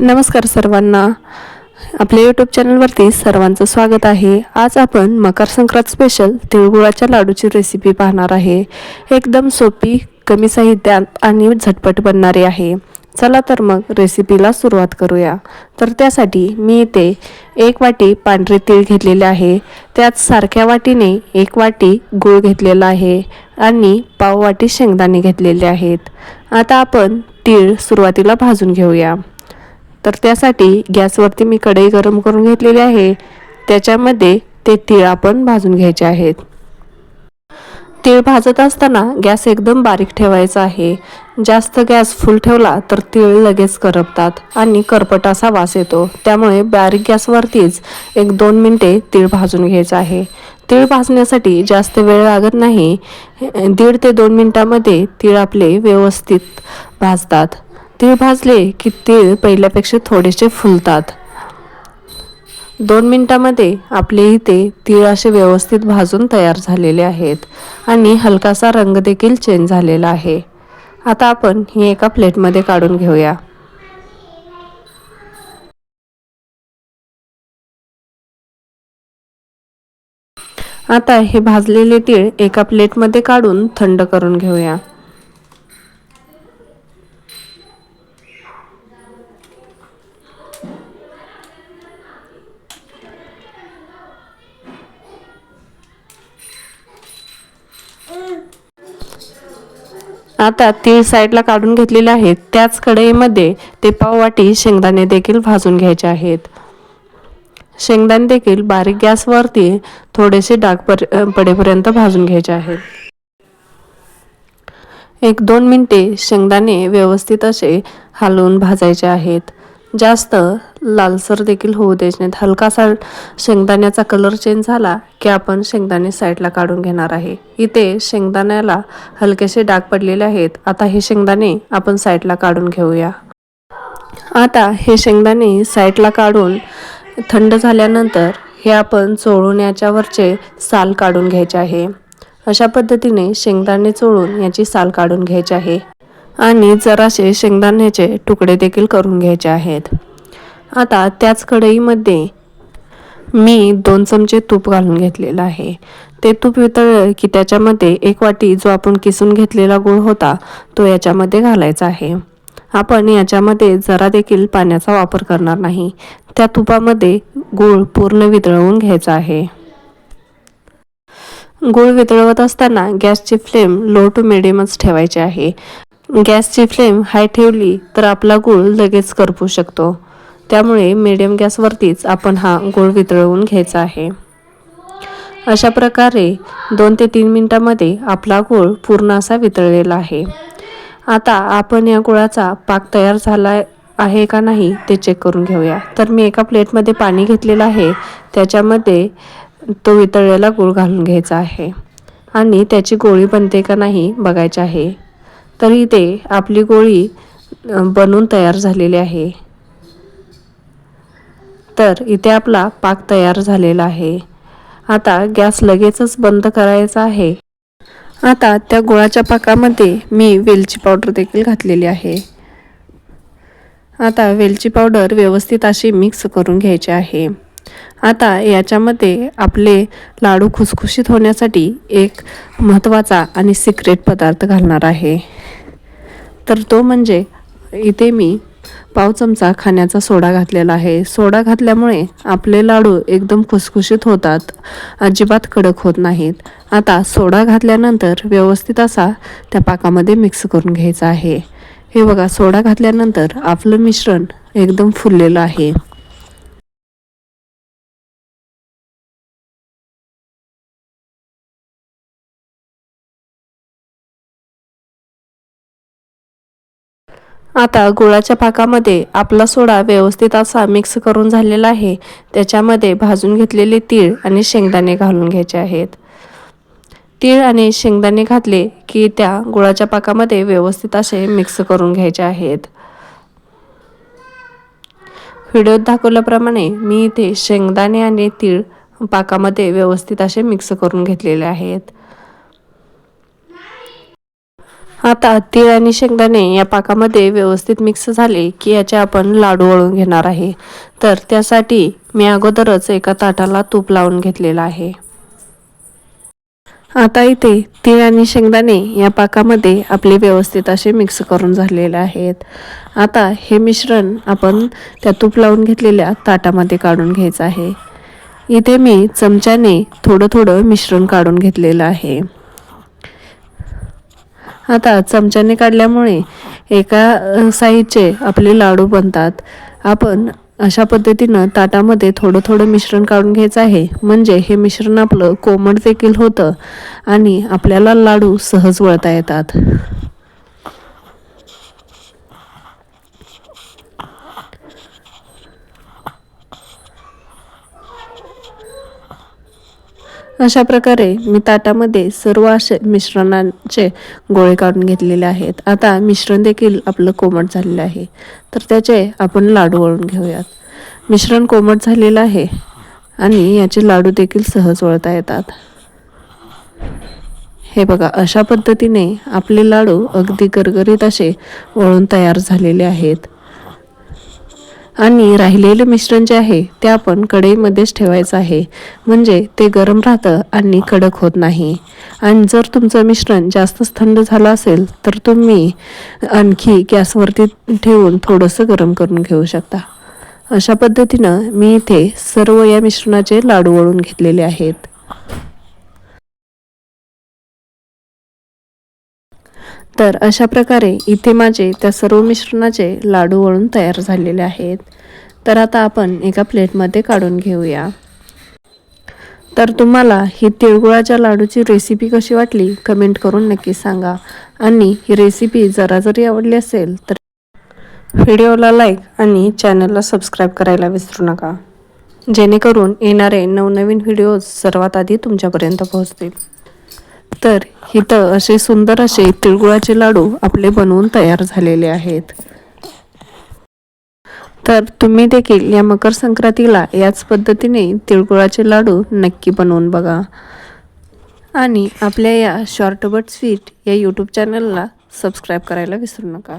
नमस्कार सर्वांना. आपल्या यूट्यूब चॅनलवरती सर्वांचं स्वागत आहे. आज आपण मकर संक्रांत स्पेशल तिळगुळाच्या लाडूची रेसिपी पाहणार आहे. एकदम सोपी, कमी साहित्यात आणि झटपट बनणारी आहे. चला तर मग रेसिपीला सुरुवात करूया. तर त्यासाठी मी इथे 1 वाटी पांढरे तीळ घेतलेले आहे. त्यात सारख्या वाटीने 1 वाटी गूळ घेतलेला आहे आणि पाव वाटी शेंगदाणे घेतलेले आहेत. आता आपण तीळ सुरुवातीला भाजून घेऊया. तर त्यासाठी गॅसवरती मी कढई गरम करून घेतलेली आहे. त्याच्यामध्ये ते तीळ आपण भाजून घ्यायचे आहेत. तीळ भाजत असताना गॅस एकदम बारीक ठेवायचा आहे. जास्त गॅस फुल ठेवला तर तीळ लगेच करपतात आणि करपट असा वास येतो. त्यामुळे बारीक गॅसवरतीच 1-2 मिनिटे तीळ भाजून घ्यायचं आहे. तीळ भाजण्यासाठी जास्त वेळ लागत नाही. 1.5 ते 2 मिनिटांमध्ये तीळ आपले व्यवस्थित भाजतात. तीळ भाजले की तीळ पहिल्यापेक्षा थोडेसे फुलतात. 2 मिनिटांमध्ये आपले इथे तीळ असे व्यवस्थित भाजून तयार झालेले आहेत आणि हलकासा रंग देखील चेंज झालेला आहे. आता आपण हे एका प्लेटमध्ये काढून घेऊया. आता हे भाजलेले तीळ एका प्लेटमध्ये काढून थंड करून घेऊया. आता तीळ साईडला काढून घेतलेले आहेत. त्याच कढईमध्ये ते पाव वाटी शेंगदाणे देखील भाजून घ्यायचे आहेत. शेंगदाणे देखील बारीक गॅसवरती थोडेसे डाग पडेपर्यंत भाजून घ्यायचे आहेत. 1-2 मिनिटे शेंगदाणे व्यवस्थित असे हलवून भाजायचे आहेत. जास्त लालसर देखील होऊ द्यायचे नाहीत. हलकासा शेंगदाण्याचा कलर चेंज झाला की आपण शेंगदाणे साईडला काढून घेणार आहे. इथे शेंगदाण्याला हलकेसे डाग पडलेले आहेत. आता हे शेंगदाणे आपण साईडला काढून घेऊया. आता हे शेंगदाणे साईडला काढून थंड झाल्यानंतर हे आपण चोळून याच्यावरचे साल काढून घ्यायचे आहे. अशा पद्धतीने शेंगदाणे चोळून याची साल काढून घ्यायची आहे आणि जरासे शेंगदाण्याचे तुकडे देखील करून घ्यायचे आहेत. आता त्याच कढईमध्ये मी 2 चमचे तूप घालून घेतलेलं आहे. ते तूप वितळलं की त्याच्यामध्ये 1 वाटी जो आपण किसून घेतलेला गूळ होता तो याच्यामध्ये घालायचा आहे. आपण याच्यामध्ये जरा देखील पाण्याचा वापर करणार नाही. त्या तुपामध्ये गूळ पूर्ण वितळवून घ्यायचा आहे. गूळ वितळवत असताना गॅसची फ्लेम लो टू मिडियमच ठेवायची आहे. गॅसची फ्लेम हाय ठेवली तर आपला गूळ लगेच करपू शकतो. त्यामुळे मिडियम गॅसवरतीच आपण हा गूळ वितळवून घ्यायचा आहे. अशा प्रकारे 2 ते 3 मिनिटांमध्ये आपला गूळ पूर्ण असा वितळलेला आहे. आता आपण या गुळाचा पाक तयार झाला आहे का नाही ते चेक करून घेऊया. तर मी एका प्लेटमध्ये पाणी घेतलेलं आहे. त्याच्यामध्ये तो वितळलेला गूळ घालून घ्यायचा आहे आणि त्याची गोळी बनते का नाही बघायची आहे. तर इथे आपली गोळी बनून तयार झालेली आहे. तर इथे आपला पाक तयार झालेला आहे. आता गॅस लगेचच बंद करायचा आहे. आता त्या गुळाच्या पाकामध्ये मी वेलची पावडर देखील घातलेली आहे. आता वेलची पावडर व्यवस्थित अशी मिक्स करून घ्यायची आहे. आता याच्यामध्ये आपले लाडू खुसखुशीत होण्यासाठी एक महत्त्वाचा आणि सिक्रेट पदार्थ घालणार आहे. तर तो म्हणजे इथे मी पाव चमचा खाण्याचा सोडा घातलेला आहे. सोडा घातल्यामुळे आपले लाडू एकदम खुसखुशीत होतात, अजिबात कडक होत नाहीत. आता सोडा घातल्यानंतर व्यवस्थित असा त्या पाकामध्ये मिक्स करून घ्यायचा आहे. हे बघा, सोडा घातल्यानंतर आपलं मिश्रण एकदम फुललेलं आहे. आता गुळाच्या पाकामध्ये आपला सोडा व्यवस्थित असा मिक्स करून झालेला आहे. त्याच्यामध्ये भाजून घेतलेले तीळ आणि शेंगदाणे घालून घ्यायचे आहेत. तीळ आणि शेंगदाणे घातले की त्या गुळाच्या पाकामध्ये व्यवस्थित असे मिक्स करून घ्यायचे आहेत. व्हिडिओत दाखवल्याप्रमाणे मी इथे शेंगदाणे आणि तीळ पाकामध्ये व्यवस्थित असे मिक्स करून घेतलेले आहेत. आता तीळ आणि शेंगदाणे या पाकामध्ये व्यवस्थित मिक्स झाले की याचे आपण लाडू वळून घेणार आहे. तर त्यासाठी मी अगोदरच एका ताटाला तूप लावून घेतलेलं आहे. आता इथे तीळ आणि शेंगदाणे या पाकामध्ये आपले व्यवस्थित असे मिक्स करून झालेले आहेत. आता हे मिश्रण आपण त्या तूप लावून घेतलेल्या ताटामध्ये काढून घ्यायचं आहे. इथे मी चमच्याने थोडं थोडं मिश्रण काढून घेतलेलं आहे. आता चमच्याने काढल्यामुळे एका साईजचे आपले लाडू बनतात. आपण अशा पद्धतीनं ताटामध्ये थोडं थोडं मिश्रण काढून घ्यायचं आहे, म्हणजे हे मिश्रण आपलं कोमट देखील होतं आणि आपल्याला लाडू सहज वळता येतात. अशा प्रकारे मी ताटामध्ये सर्व असे मिश्रणाचे गोळे काढून घेतलेले आहेत. आता मिश्रण देखील आपलं कोमट झालेलं आहे, तर त्याचे आपण लाडू वळून घेऊयात. मिश्रण कोमट झालेलं आहे आणि याचे लाडू देखील सहज वळता येतात. हे बघा, अशा पद्धतीने आपले लाडू अगदी गरगरीत असे वळून तयार झालेले आहेत. आणि राहिलेले मिश्रण जे आहे ते आपण कढईमध्येच ठेवायचं आहे, म्हणजे ते गरम राहतं आणि कडक होत नाही. आणि जर तुमचं मिश्रण जास्तच थंड झालं असेल तर तुम्ही आणखी गॅसवरती ठेवून थोडंसं गरम करून घेऊ शकता. अशा पद्धतीनं मी इथे सर्व या मिश्रणाचे लाडू वळून घेतलेले आहेत. तर अशा प्रकारे इथे माझे त्या सर्व मिश्रणाचे लाडू वळून तयार झालेले आहेत. तर आता आपण एका प्लेटमध्ये काढून घेऊया. तर तुम्हाला ही तिळगुळाच्या लाडूची रेसिपी कशी वाटली कमेंट करून नक्की सांगा. आणि ही रेसिपी जरा जरी आवडली असेल तर व्हिडिओला लाईक आणि चॅनलला सबस्क्राईब करायला विसरू नका, जेणेकरून येणारे नवनवीन व्हिडिओज सर्वात आधी तुमच्यापर्यंत पोहोचतील. तर इथं असे सुंदर असे तिळगुळाचे लाडू आपले बनवून तयार झालेले आहेत. तर तुम्ही देखील या मकर संक्रांतीला याच पद्धतीने तिळगुळाचे लाडू नक्की बनवून बघा. आणि आपल्या या शॉर्ट बट स्वीट या यूट्यूब चॅनलला सबस्क्राईब करायला विसरू नका.